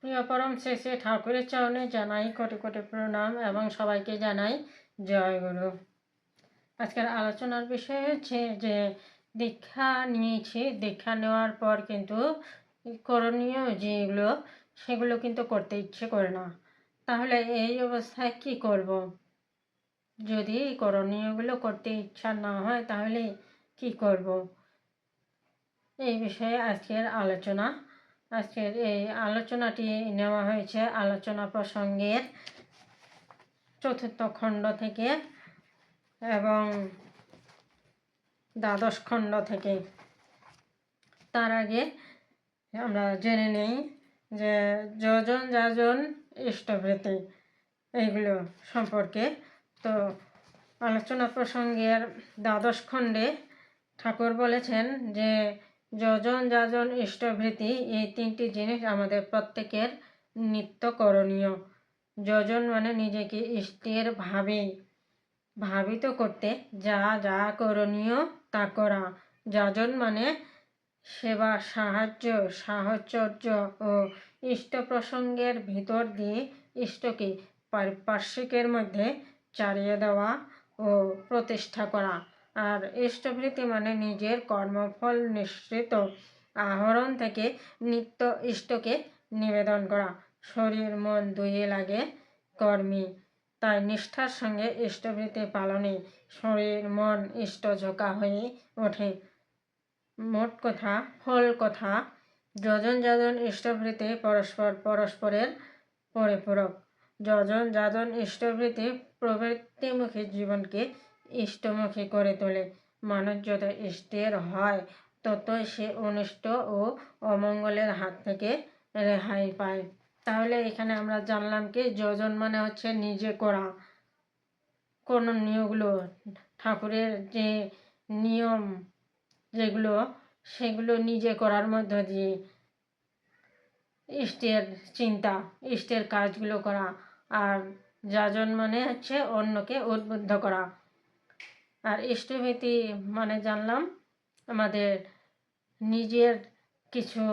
প্রিয় পরম শেষে ঠাকুরের চরণে জানাই কোটি কোটি প্রণাম এবং সবাইকে জানাই জয় গুরু। আজকের আলোচনার বিষয় হচ্ছে যে দীক্ষা নিয়েছি, দীক্ষা নেওয়ার পর কিন্তু করণীয় যেগুলো সেগুলো কিন্তু করতে ইচ্ছে করে না। তাহলে এই অবস্থায় কি করব? যদি করণীয়গুলো করতে ইচ্ছা না হয় তাহলে কি করব? এই বিষয়ে আজকের আলোচনা। আজকের এই আলোচনাটি নেওয়া হয়েছে আলোচনা প্রসঙ্গের 4th খণ্ড থেকে এবং 12 খণ্ড থেকে। তার আগে আমরা জেনে নেই যে যজন যাজন ইষ্টবৃত্তি এইগুলো সম্পর্কে। তো আলোচনা প্রসঙ্গের 12 খণ্ডে ঠাকুর বলেছেন যে যজন যাজন ইষ্টবৃত্তি এই 3টি জিনিস আমাদের প্রত্যেকের নিত্য করণীয়। যজন মানে নিজেকে ইষ্টের ভাবিত করতে যা যা করণীয় তা করা। যাজন মানে সেবা, সাহায্য, সাহচর্য ও ইষ্ট প্রসঙ্গের ভিতর দিয়ে ইষ্টকে পারিপার্শ্বিকের মধ্যে চালিয়ে দেওয়া ও প্রতিষ্ঠা করা। আর ইষ্টবৃত্তি মানে নিজের কর্মফল নিঃসৃত আহরণ থেকে নিত্য ইষ্টকে নিবেদন করা। শরীর মন দুইয়ে লাগে কর্মী, তাই নিষ্ঠার সঙ্গে ইষ্টবৃত্তি পালনে শরীর মন ইষ্টঝোঁকা হয়ে ওঠে। মোট কথা, ফল কথা, যজন যাজন ইষ্টবৃত্তি পরস্পরের পরিপূরক। যজন যাজন ইষ্টবৃত্তি প্রবৃত্তিমুখী জীবনকে ইষ্টমুখী করে তোলে। মানুষ যত ইষ্টের হয় ততই সে অনিষ্ট ও অমঙ্গলের হাত থেকে রেহাই পায়। তাহলে এখানে আমরা জানলাম কি যজন মানে হচ্ছে নিজে করা করণীয়গুলো, ঠাকুরের যে নিয়ম যেগুলো সেগুলো নিজে করার মধ্য দিয়ে ইষ্টের চিন্তা, ইষ্টের কাজগুলো করা। আর যাজন মানে হচ্ছে অন্যকে উদ্বুদ্ধ করা। আর ইষ্টভীতি মানে জানলাম আমাদের নিজের কিছু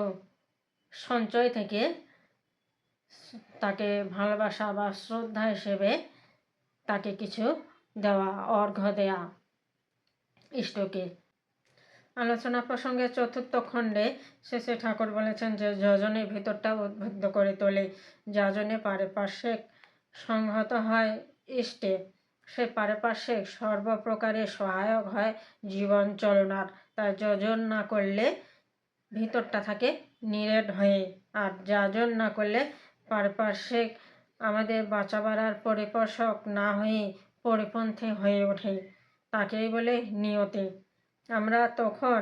সঞ্চয় থেকে তাকে ভালোবাসা বা শ্রদ্ধা হিসেবে তাকে কিছু দেওয়া, অর্ঘ্য দেয়া ইষ্টকে। আলোচনা প্রসঙ্গে 4th খণ্ডে শেষে ঠাকুর বলেছেন যে যজনের ভিতরটা উদ্বুদ্ধ করে তোলে। যাজনে পারিপার্শ্বিক সংহত হয় ইষ্টে, সে পারিপার্শ্বিক সর্বপ্রকারে সহায়ক হয় জীবন চলনার। তাই যজন না করলে ভিতরটা থাকে নিরেট হয়ে, আর যাজন না করলে পারিপার্শ্বিক আমাদের বাঁচা বাড়ার পরিপোষক না হয়ে পরিপন্থী হয়ে ওঠে। তাকেই বলে নিয়তি। আমরা তখন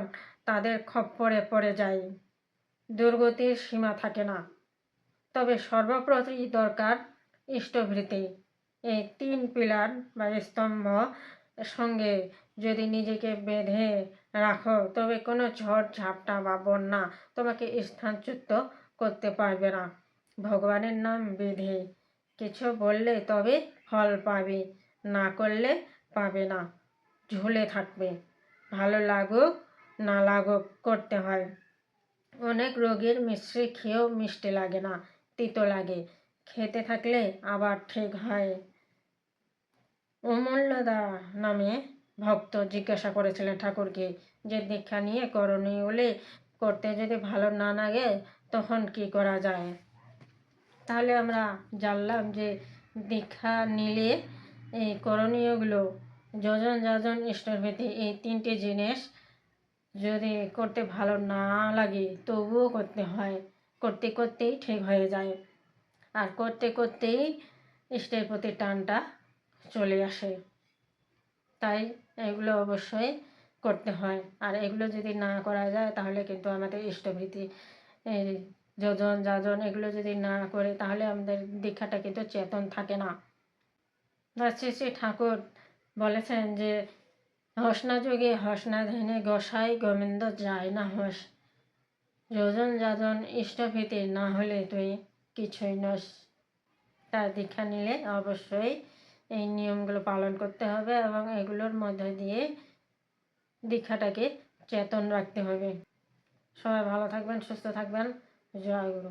তাদের খপ্পরে পড়ে যাই, দুর্গতির সীমা থাকে না। তবে সর্বপ্রতি দরকার ইষ্টবৃত্তি। এই 3 পিলার বা স্তম্ভ সঙ্গে যদি নিজেকে বেঁধে রাখো তবে কোনো ঝড় ঝাপটা বা বন্যা তোমাকে স্থানচ্যুত করতে পারবে না। ভগবানের নাম বিধি, কিছু বললে তবে ফল পাবে, না করলে পাবে না, ঝুলে থাকবে। ভালো লাগুক না লাগুক করতে হয়। অনেক রোগীর মিশ্রি খেয়েও মিষ্টি লাগে না, তিতো লাগে। খেতে থাকলে আবার ঠিক হয়। অমূল্যদা নামে ভক্ত জিজ্ঞাসা করেছিলেন ঠাকুরকে যে দীক্ষা নিয়ে করণীয়গুলি করতে যদি ভালো না লাগে তখন কি করা যায়। তাহলে আমরা জানলাম যে দীক্ষা নিলে এই করণীয়গুলো যজন যাজন ইষ্টবৃত্তি এই 3টি জিনিস যদি করতে ভালো না লাগে তবুও করতে হয়। করতে করতেই ঠিক হয়ে যায়, আর করতে করতেই ইষ্টের প্রতি টানটা চলে আসে। তাই এগুলো অবশ্যই করতে হয়। আর এগুলো যদি না করা যায় তাহলে কিন্তু আমাদের ইষ্টবৃত্তি যজন যাজন এগুলো যদি না করে তাহলে আমাদের দীক্ষাটা কিন্তু চেতন থাকে না। শ্রী ঠাকুর বলেছেন যে হস না যোগে হস না ধ্যানে গোসাই গোবিন্দ যায় না হস। যজন যাজন ইষ্টভীতি না হলে তুই কিছুই নস। তার দীক্ষা নিলে অবশ্যই এই নিয়মগুলো পালন করতে হবে এবং এগুলোর মধ্যে দিয়ে দীক্ষাটাকে চেতন রাখতে হবে। সবাই ভালো থাকবেন, সুস্থ থাকবেন। জয় গুরু।